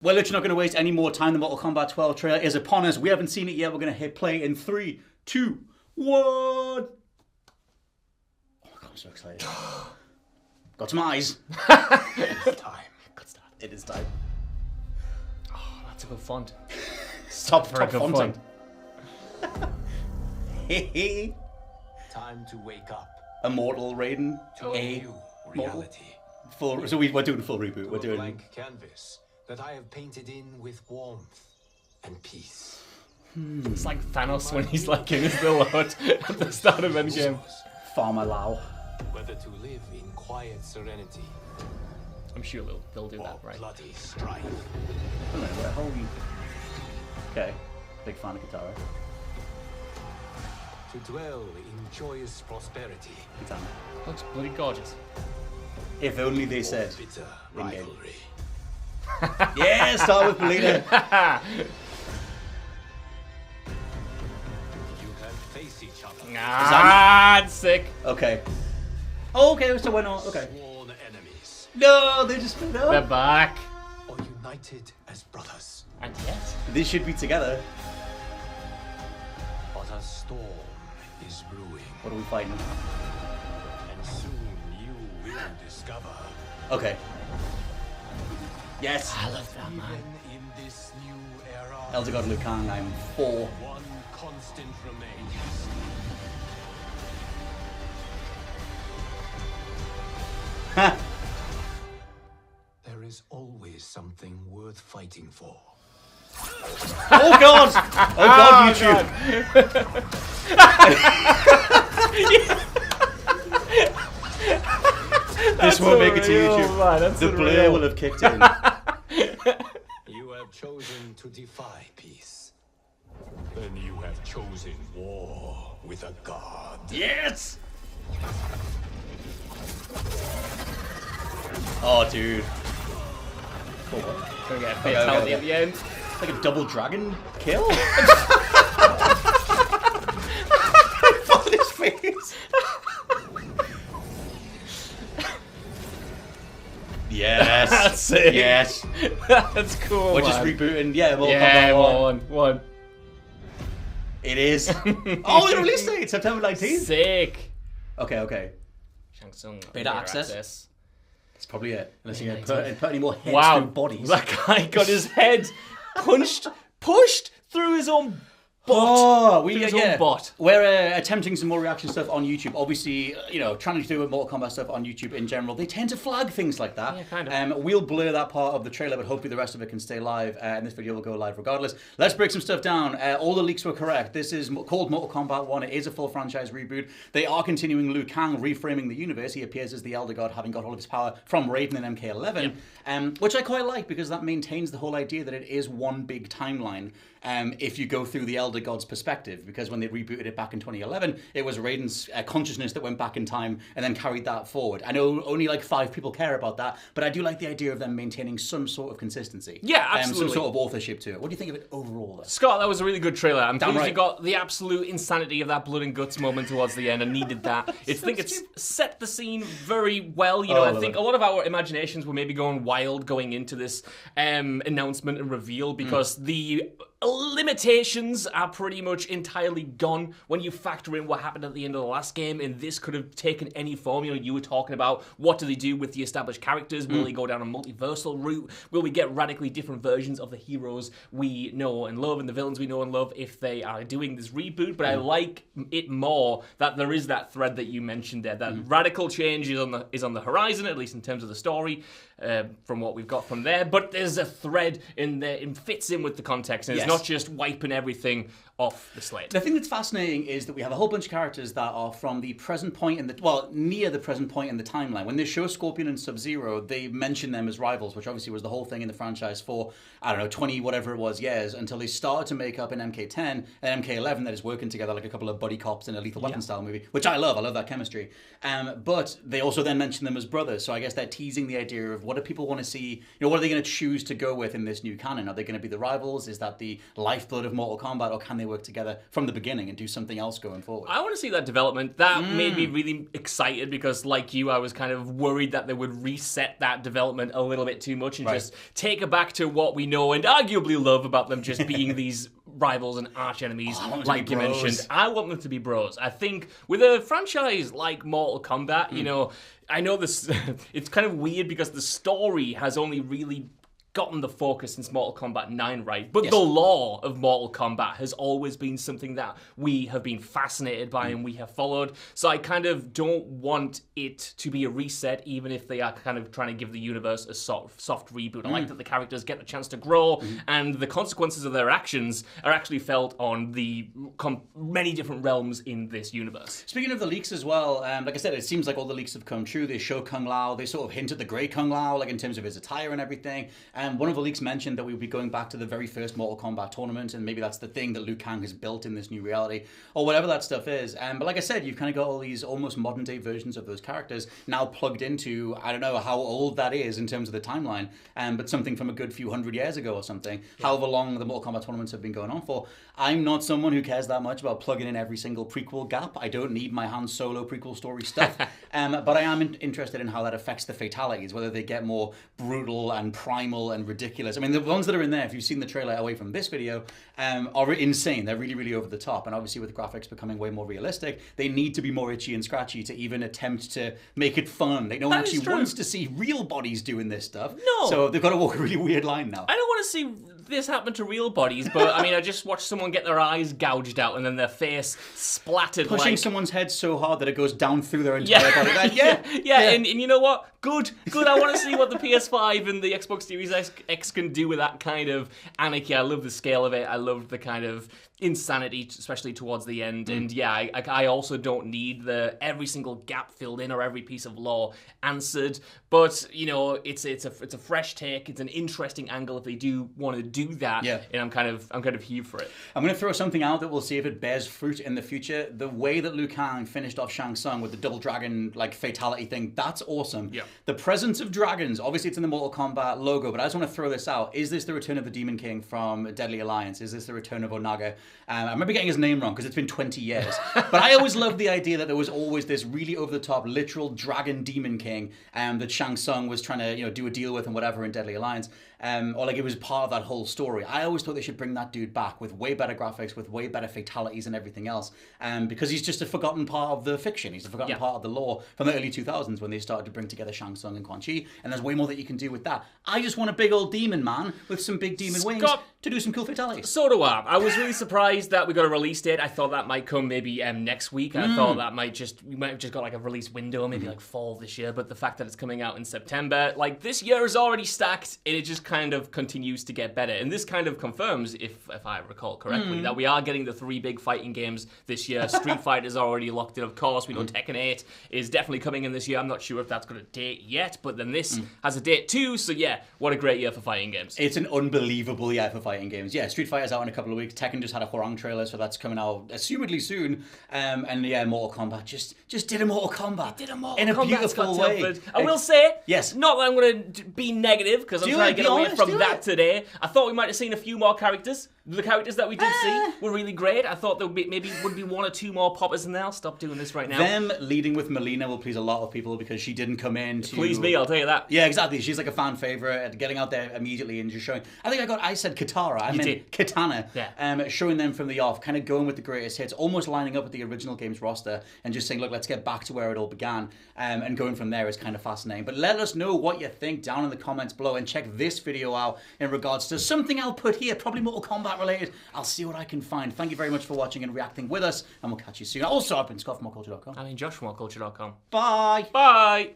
We're literally not going to waste any more time. The Mortal Kombat 12 trailer is upon us. We haven't seen it yet. We're going to hit play in 3, 2, 1. Oh my god, I'm so excited. Got some eyes. It's time. Good start. It is time. Oh, that's a good font. Top fonting. Time to wake up. Immortal Raiden. To a new reality. Full. So we're doing full reboot. We're To a doing blank canvas that I have painted in with warmth and peace. It's like Thanos when he's like in his little hut at the start of Endgame. Farmer Lau. Whether to live in quiet serenity I'm sure they'll do or that, right? bloody strife. I don't know, where holy. Okay. Big fan of Katara. To dwell in joyous prosperity Katana. Looks bloody gorgeous. If only they or said. bitter in-game. rivalry. Yeah, start with Belina. You can face each other. Ah, it's sick. Okay. Oh, okay, so we're not. Okay. Sworn enemies. No, they just split They're up. back. Or united as brothers. And yes. They should be together. But a storm is brewing. What are we fighting? And soon you will discover. Okay. Yes. I love that, man. Even in this new era, Elder God Liu Kang, I'm 4. one constant remains. There is always something worth fighting for. Oh god! Oh god, YouTube! This won't make it to YouTube. Man, The blur will have kicked in. You have chosen to defy peace. Then you have chosen war with a god. Yes! Oh, dude. Gonna get a fatality at the end. Like a double dragon kill? On his face. Yes. That's it. Yes. That's cool. We're just man. rebooting. Yeah, Mortal Yeah, Kombat 1. one. It is. Oh, the release date, September 19th. Sick. Okay. Shang Tsung. Beta access. That's probably it. Unless you put any more heads Wow. through bodies. That guy got his head pushed through his own bot. Oh, Through his own bot. We're attempting some more reaction stuff on YouTube. Obviously, trying to do Mortal Kombat stuff on YouTube in general, they tend to flag things like that. Yeah, kind of. We'll blur that part of the trailer, but hopefully the rest of it can stay live, and this video will go live regardless. Let's break some stuff down. All the leaks were correct. This is called Mortal Kombat 1. It is a full franchise reboot. They are continuing Liu Kang, reframing the universe. He appears as the Elder God, having got all of his power from Raiden and MK11, which I quite like because that maintains the whole idea that it is one big timeline. If you go through the Elder God's perspective, because when they rebooted it back in 2011, it was Raiden's consciousness that went back in time and then carried that forward. I know only like 5 people care about that, but I do like the idea of them maintaining some sort of consistency. Yeah, absolutely. Some sort of authorship to it. What do you think of it overall, though? Scott, that was a really good trailer. I'm pleased right. you got the absolute insanity of that blood and guts moment towards the end. I needed that. I think it's set the scene very well. You know, I think a lot of our imaginations were maybe going wild going into this announcement and reveal because the limitations are pretty much entirely gone when you factor in what happened at the end of the last game, and this could have taken any form. You know, you were talking about what do they do with the established characters? Will they go down a multiversal route? Will we get radically different versions of the heroes we know and love and the villains we know and love if they are doing this reboot? But I like it more that there is that thread that you mentioned there, that radical change is on the horizon, at least in terms of the story, from what we've got from there. But there's a thread in there, it fits in with the context, and it's not just wiping everything off the slate. The thing that's fascinating is that we have a whole bunch of characters that are from the present point in the, near the present point in the timeline. When they show Scorpion and Sub-Zero, they mention them as rivals, which obviously was the whole thing in the franchise for, 20 whatever it was years, until they started to make up in MK10 and MK11 that is working together like a couple of buddy cops in a Lethal Weapon style movie, which I love that chemistry. But they also then mention them as brothers, so I guess they're teasing the idea of What do people want to see? What are they going to choose to go with in this new canon? Are they going to be the rivals? Is that the lifeblood of Mortal Kombat, or can they work together from the beginning and do something else going forward? I want to see that development. That made me really excited because, like you, I was kind of worried that they would reset that development a little bit too much and just take it back to what we know and arguably love about them just being these rivals and arch enemies, like you mentioned. I want them to be bros. I think with a franchise like Mortal Kombat, I know this, it's kind of weird because the story has only really gotten the focus since Mortal Kombat 9, right? But the lore of Mortal Kombat has always been something that we have been fascinated by and we have followed. So I kind of don't want it to be a reset, even if they are kind of trying to give the universe a soft reboot. I like that the characters get a chance to grow and the consequences of their actions are actually felt on the many different realms in this universe. Speaking of the leaks as well, like I said, it seems like all the leaks have come true. They show Kung Lao. They sort of hint at the Grey Kung Lao, like in terms of his attire and everything. One of the leaks mentioned that we would be going back to the very first Mortal Kombat tournament, and maybe that's the thing that Liu Kang has built in this new reality, or whatever that stuff is. But like I said, you've kind of got all these almost modern-day versions of those characters now plugged into, I don't know how old that is in terms of the timeline, but something from a good few hundred years ago or something, however long the Mortal Kombat tournaments have been going on for. I'm not someone who cares that much about plugging in every single prequel gap. I don't need my Han Solo prequel story stuff, but I am interested in how that affects the fatalities, whether they get more brutal and primal and ridiculous. I mean, the ones that are in there, if you've seen the trailer away from this video, are insane. They're really, really over the top. And obviously with graphics becoming way more realistic, they need to be more itchy and scratchy to even attempt to make it fun. No one actually wants to see real bodies doing this stuff. No. So they've got to walk a really weird line now. I don't want to see this happen to real bodies, but I mean, I just watched someone get their eyes gouged out and then their face splattered. Pushing someone's head so hard that it goes down through their entire body. Like, and you know what? Good. I want to see what the PS5 and the Xbox Series X can do with that kind of anarchy. I love the scale of it. I love the kind of insanity, especially towards the end. And I also don't need every single gap filled in or every piece of lore answered. But it's a fresh take. It's an interesting angle if they do want to do that. Yeah. And I'm kind of here for it. I'm going to throw something out that we'll see if it bears fruit in the future. The way that Liu Kang finished off Shang Tsung with the double dragon fatality thing, that's awesome. Yeah. The presence of dragons, obviously it's in the Mortal Kombat logo, but I just want to throw this out. Is this the return of the Demon King from Deadly Alliance? Is this the return of Onaga? I remember getting his name wrong because it's been 20 years. But I always loved the idea that there was always this really over-the-top, literal dragon Demon King that Shang Tsung was trying to do a deal with and whatever in Deadly Alliance. Or like it was part of that whole story. I always thought they should bring that dude back with way better graphics, with way better fatalities and everything else. Because he's just a forgotten part of the fiction. He's a forgotten part of the lore from the early 2000s when they started to bring together Shang Tsung and Quan Chi. And there's way more that you can do with that. I just want a big old demon man with some big demon wings to do some cool fatalities. So do I. I was really surprised that we got a release date. I thought that might come maybe next week. I thought that we might have just got like a release window, maybe like fall this year. But the fact that it's coming out in September, like this year is already stacked, and it just kind of continues to get better. And this kind of confirms, if I recall correctly, that we are getting the 3 big fighting games this year. Street Fighter's already locked in, of course. We know Tekken 8 is definitely coming in this year. I'm not sure if that's got a date yet, but then this has a date too. So yeah, what a great year for fighting games. It's an unbelievable year for fighting games. Yeah, Street Fighter's out in a couple of weeks. Tekken just had a Hwoarang trailer, so that's coming out assumedly soon. And yeah, Mortal Kombat just did a Mortal Kombat. In a beautiful way. I will say, yes, not that I'm going to be negative, because I'm trying to get away from that today. I thought we might have seen a few more characters. The characters that we did see were really great. I thought there would be maybe 1 or 2 more poppers in there. I'll stop doing this right now. Them leading with Melina will please a lot of people because she didn't come in to... Please me, I'll tell you that. Yeah, exactly. She's like a fan favorite, getting out there immediately and just showing... I said Katara. I meant Katana. Yeah. Showing them from the off, kind of going with the greatest hits, almost lining up with the original game's roster and just saying, look, let's get back to where it all began. And going from there is kind of fascinating. But let us know what you think down in the comments below, and check this video out in regards to something I'll put here, probably Mortal Kombat related. I'll see what I can find. Thank you very much for watching and reacting with us, and we'll catch you soon. Also, I've been Scott from WhatCulture.com. I mean, Josh from WhatCulture.com. Bye. Bye.